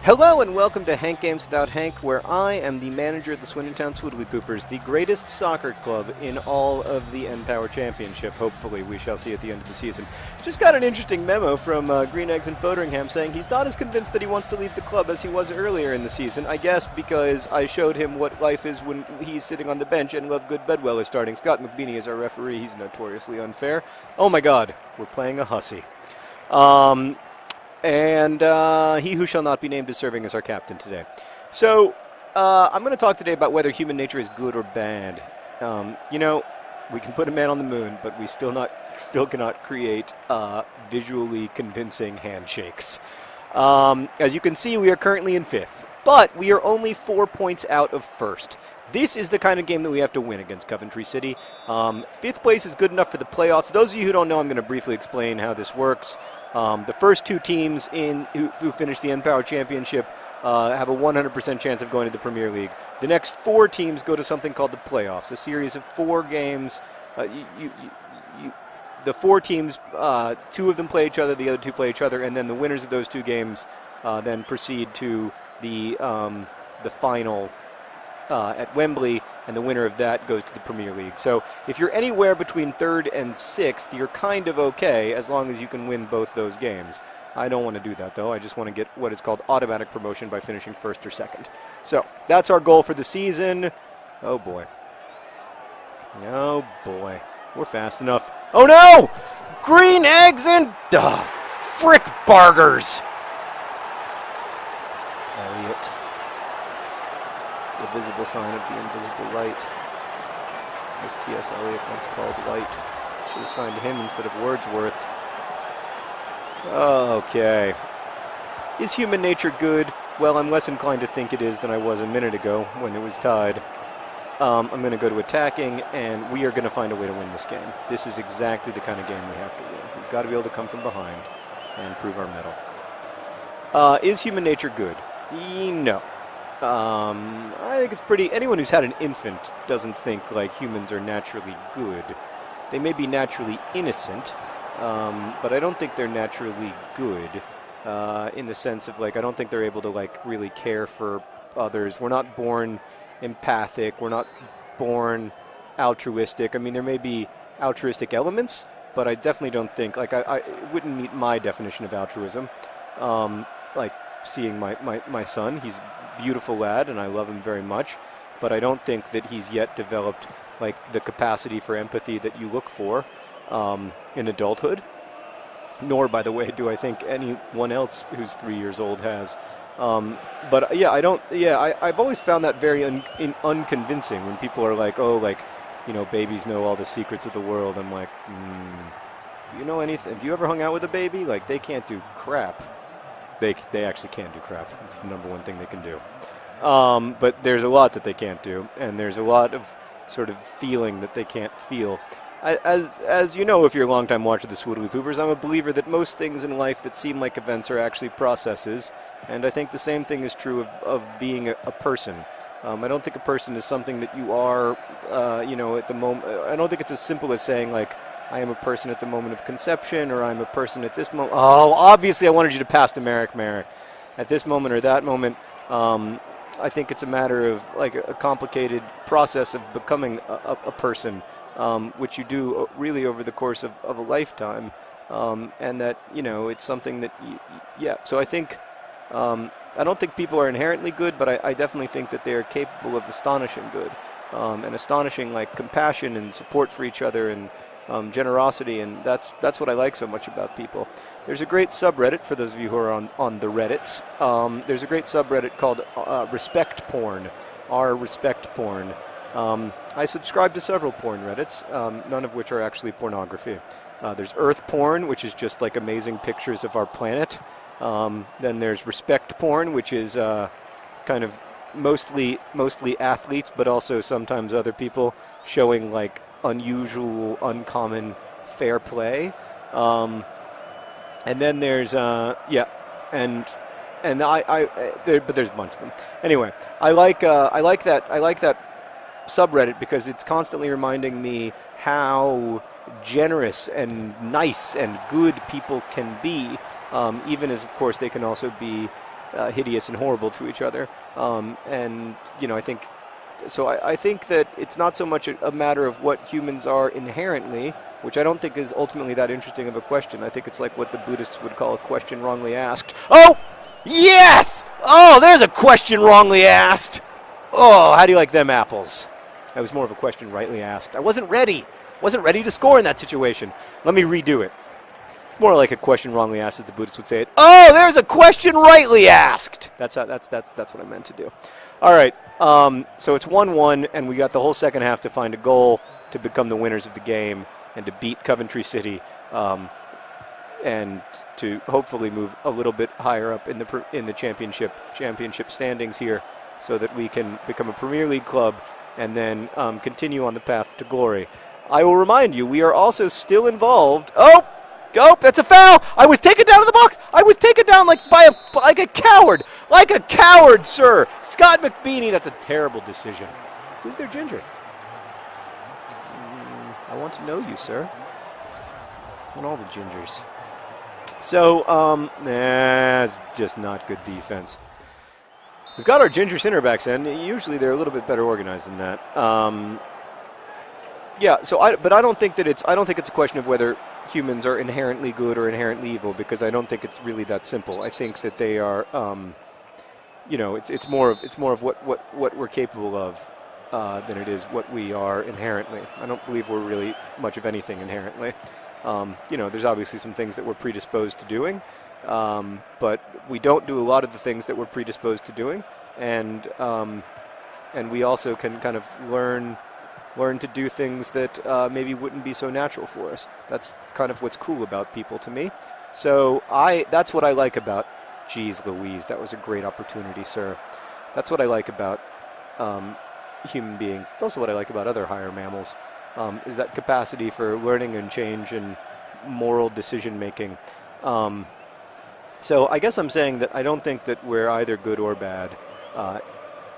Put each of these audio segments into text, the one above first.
Hello and welcome to Hank Games Without Hank, where I am the manager of the Swindontown Swoodilypoopers, the greatest soccer club in all of the N-Power Championship. Hopefully, we shall see at the end of the season. Just got an interesting memo from Green Eggs and Foderingham saying he's not as convinced that he wants to leave the club as he was earlier in the season. I guess because I showed him what life is when he's sitting on the bench and Lovegood Bedwell is starting. Scott McBeanie is our referee. He's notoriously unfair. Oh my God, we're playing a hussy. And he who shall not be named is serving as our captain today. So I'm going to talk today about whether human nature is good or bad. You know, we can put a man on the moon, but we still cannot create visually convincing handshakes. As you can see, we are currently in 5th, but we are only 4 points out of 1st. This is the kind of game that we have to win against Coventry City. 5th place is good enough for the playoffs. Those of you who don't know, I'm going to briefly explain how this works. The first 2 teams who finish the N-Power Championship have a 100% chance of going to the Premier League. The next 4 teams go to something called the playoffs, a series of 4 games. The 4 teams, 2 of them play each other, the other 2 play each other, and then the winners of those 2 games then proceed to the final at Wembley, and the winner of that goes to the Premier League. So if you're anywhere between 3rd and 6th, you're kind of okay as long as you can win both those games. I don't want to do that, though. I just want to get what is called automatic promotion by finishing 1st or 2nd. So that's our goal for the season. Oh, boy. Oh, boy. We're fast enough. Oh, no! Green eggs and frick bargers! Elliot. The visible sign of the invisible light. As T.S. Eliot once called light. Should have signed him instead of Wordsworth. Okay. Is human nature good? Well, I'm less inclined to think it is than I was a minute ago when it was tied. I'm going to go to attacking, and we are going to find a way to win this game. This is exactly the kind of game we have to win. We've got to be able to come from behind and prove our mettle. Is human nature good? No. I think it's pretty... Anyone who's had an infant doesn't think, like, humans are naturally good. They may be naturally innocent, but I don't think they're naturally good in the sense of, like, I don't think they're able to, like, really care for others. We're not born empathic. We're not born altruistic. I mean, there may be altruistic elements, but I definitely don't think... Like, I it wouldn't meet my definition of altruism. Like, seeing my son, he's beautiful lad, and I love him very much, but I don't think that he's yet developed like the capacity for empathy that you look for in adulthood. Nor, by the way, do I think anyone else who's 3 years old has. But yeah, I've always found that very unconvincing when people are like, oh, like, you know, babies know all the secrets of the world. I'm like, do you know anything? Have you ever hung out with a baby? Like, they can't do crap. They actually can do crap. It's the number one thing they can do. But there's a lot that they can't do, and there's a lot of sort of feeling that they can't feel. As you know, if you're a long-time watcher of the Swoodilypoopers, I'm a believer that most things in life that seem like events are actually processes, and I think the same thing is true of being a person. I don't think a person is something that you are, you know, at the moment. I don't think it's as simple as saying, like, I am a person at the moment of conception, or I'm a person at this moment. Oh, obviously I wanted you to pass to Merrick. At this moment or that moment, I think it's a matter of like a complicated process of becoming a person, which you do really over the course of a lifetime, and that, you know, it's something that, yeah. So I think, I don't think people are inherently good, but I definitely think that they are capable of astonishing good, and astonishing like compassion and support for each other and generosity, and that's what I like so much about people. There's a great subreddit, for those of you who are on the Reddits. There's a great subreddit called Respect Porn, Respect Porn. I subscribe to several porn Reddits, none of which are actually pornography. There's Earth Porn, which is just like amazing pictures of our planet. Then there's Respect Porn, which is kind of mostly athletes, but also sometimes other people showing like unusual, uncommon fair play. And then there's yeah, and but there's a bunch of them. Anyway, I like that subreddit because it's constantly reminding me how generous and nice and good people can be, even as, of course, they can also be hideous and horrible to each other. And, you know, I think that it's not so much a matter of what humans are inherently, which I don't think is ultimately that interesting of a question. I think it's like what the Buddhists would call a question wrongly asked. Oh, yes! Oh, there's a question wrongly asked. Oh, how do you like them apples? That was more of a question rightly asked. I wasn't ready. Wasn't ready to score in that situation. Let me redo it. It's more like a question wrongly asked, as the Buddhists would say it. Oh, there's a question rightly asked. That's what I meant to do. All right. So it's 1-1, and we got the whole second half to find a goal to become the winners of the game and to beat Coventry City, and to hopefully move a little bit higher up in the championship standings here, so that we can become a Premier League club and then continue on the path to glory. I will remind you, we are also still involved. Oh, that's a foul. I was taken down to the box. I was taken down like a coward. Like a coward, sir. Scott McBeanie, that's a terrible decision. Who's their ginger? I want to know you, sir. I want all the gingers. So, it's just not good defense. We've got our ginger center backs in. Usually they're a little bit better organized than that. Yeah, but I don't think it's a question of whether humans are inherently good or inherently evil, because I don't think it's really that simple. I think that they are, you know, it's more of what we're capable of than it is what we are inherently. I don't believe we're really much of anything inherently. You know, there's obviously some things that we're predisposed to doing, but we don't do a lot of the things that we're predisposed to doing, and we also can kind of learn to do things that maybe wouldn't be so natural for us. That's kind of what's cool about people to me. So that's what I like about, geez Louise, that was a great opportunity, sir. That's what I like about human beings. It's also what I like about other higher mammals, is that capacity for learning and change and moral decision making. So I guess I'm saying that I don't think that we're either good or bad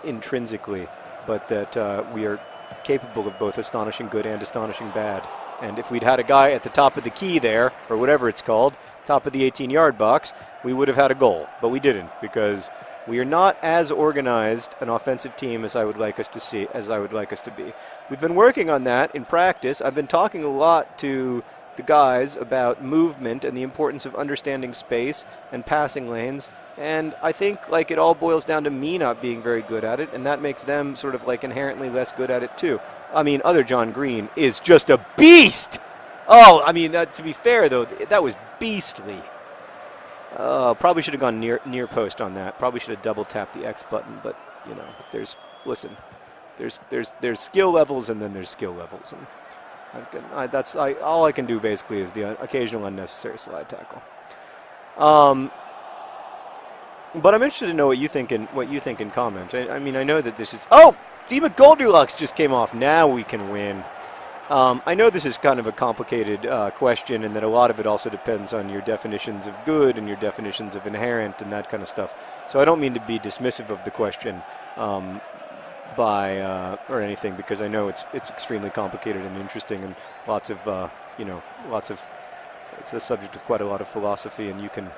intrinsically, but that we are capable of both astonishing good and astonishing bad. And if we'd had a guy at the top of the key there, or whatever it's called, top of the 18-yard box, we would have had a goal. But we didn't, because we are not as organized an offensive team as I would like us to be. We've been working on that in practice. I've been talking a lot to the guys about movement and the importance of understanding space and passing lanes. And I think like it all boils down to me not being very good at it, and that makes them sort of like inherently less good at it too. I mean, other John Green is just a beast. Oh, I mean, to be fair though, that was beastly. Probably should have gone near post on that. Probably should have double tapped the X button. But you know, there's skill levels, and then there's skill levels, and all I can do basically is the occasional unnecessary slide tackle. But I'm interested to know what you think in comments. I mean, I know that this is... Oh! Dima Goldilocks just came off. Now we can win. I know this is kind of a complicated question, and that a lot of it also depends on your definitions of good and your definitions of inherent and that kind of stuff. So I don't mean to be dismissive of the question or anything, because I know it's extremely complicated and interesting, and lots of it's the subject of quite a lot of philosophy, and you can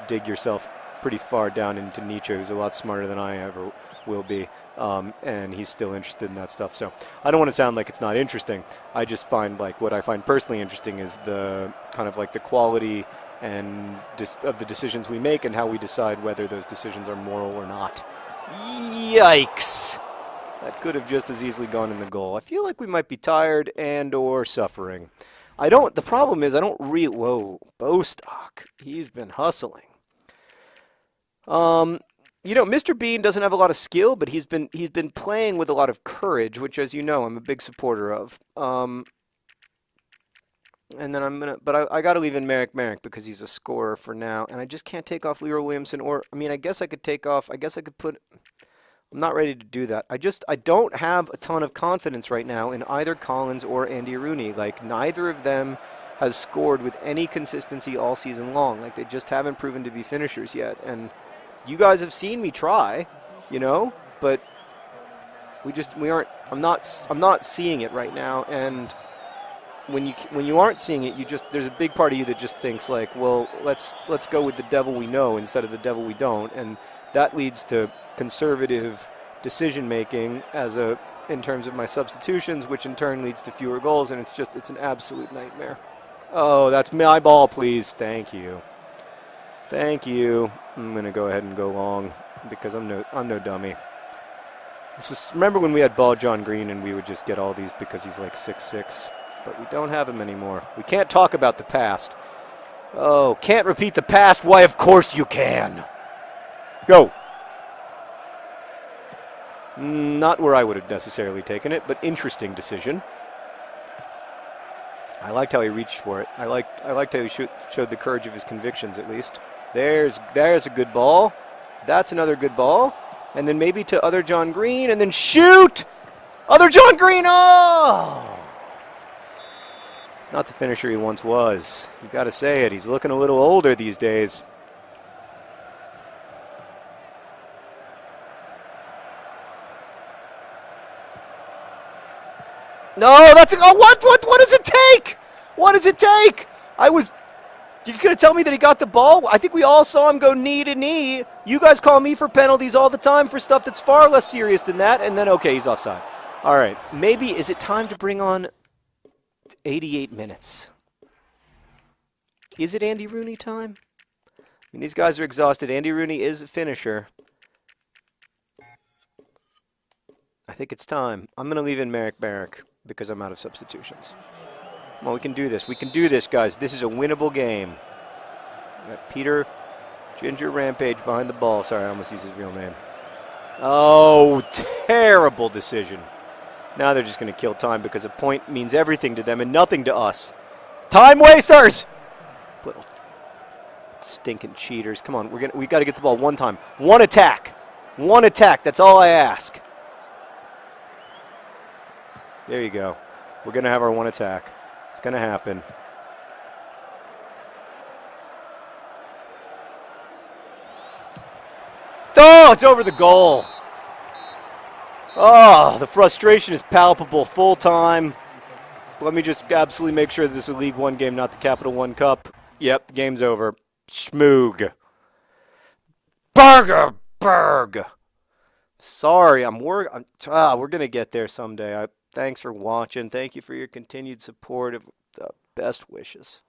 dig yourself pretty far down into Nietzsche, who's a lot smarter than I ever will be, and he's still interested in that stuff. So I don't want to sound like it's not interesting. I just find like what I find personally interesting is the kind of like the quality and of the decisions we make and how we decide whether those decisions are moral or not. Yikes! That could have just as easily gone in the goal. I feel like we might be tired and or suffering. The problem is I don't really... Whoa, Bostock. He's been hustling. You know, Mr. Bean doesn't have a lot of skill, but he's been playing with a lot of courage, which, as you know, I'm a big supporter of. And then I got to leave in Merrick because he's a scorer for now, and I just can't take off Leroy Williamson, or, I mean, I guess I could put... I'm not ready to do that. I don't have a ton of confidence right now in either Collins or Andy Rooney. Like, neither of them has scored with any consistency all season long. Like, they just haven't proven to be finishers yet. And you guys have seen me try, you know, but I'm not seeing it right now. And when you aren't seeing it, there's a big part of you that just thinks like, well, let's go with the devil we know instead of the devil we don't, and that leads to conservative decision making in terms of my substitutions, which in turn leads to fewer goals, and it's an absolute nightmare. Oh, that's my ball, please. Thank you. Thank you. I'm gonna go ahead and go long because I'm no dummy. Remember when we had Ball John Green and we would just get all these because he's like 6'6", but we don't have him anymore. We can't talk about the past. Oh, can't repeat the past? Why, of course you can. Go. Not where I would have necessarily taken it, but interesting decision. I liked how he reached for it. I liked how he showed the courage of his convictions, at least. There's a good ball. That's another good ball. And then maybe to other John Green, and then shoot! Other John Green! Oh! It's not the finisher he once was. You got to say it. He's looking a little older these days. No, that's what does it take? What does it take? You gonna tell me that he got the ball? I think we all saw him go knee to knee. You guys call me for penalties all the time for stuff that's far less serious than that, and then okay, he's offside. All right, maybe is it time to bring on 88 minutes? Is it Andy Rooney time? I mean, these guys are exhausted. Andy Rooney is a finisher. I think it's time. I'm gonna leave in Merrick because I'm out of substitutions. Well, we can do this. We can do this, guys. This is a winnable game. We got Peter Ginger Rampage behind the ball. Sorry, I almost used his real name. Oh, terrible decision. Now they're just going to kill time because a point means everything to them and nothing to us. Time wasters! Little stinking cheaters. Come on, we got to get the ball one time. One attack. One attack. That's all I ask. There you go. We're going to have our one attack. It's going to happen. Oh, it's over the goal. Oh, the frustration is palpable. Full time. Let me just absolutely make sure that this is a League One game, not the Capital One Cup. Yep, the game's over. Schmoog. Berg. Sorry, we're going to get there someday. Thanks for watching. Thank you for your continued support. Of best wishes.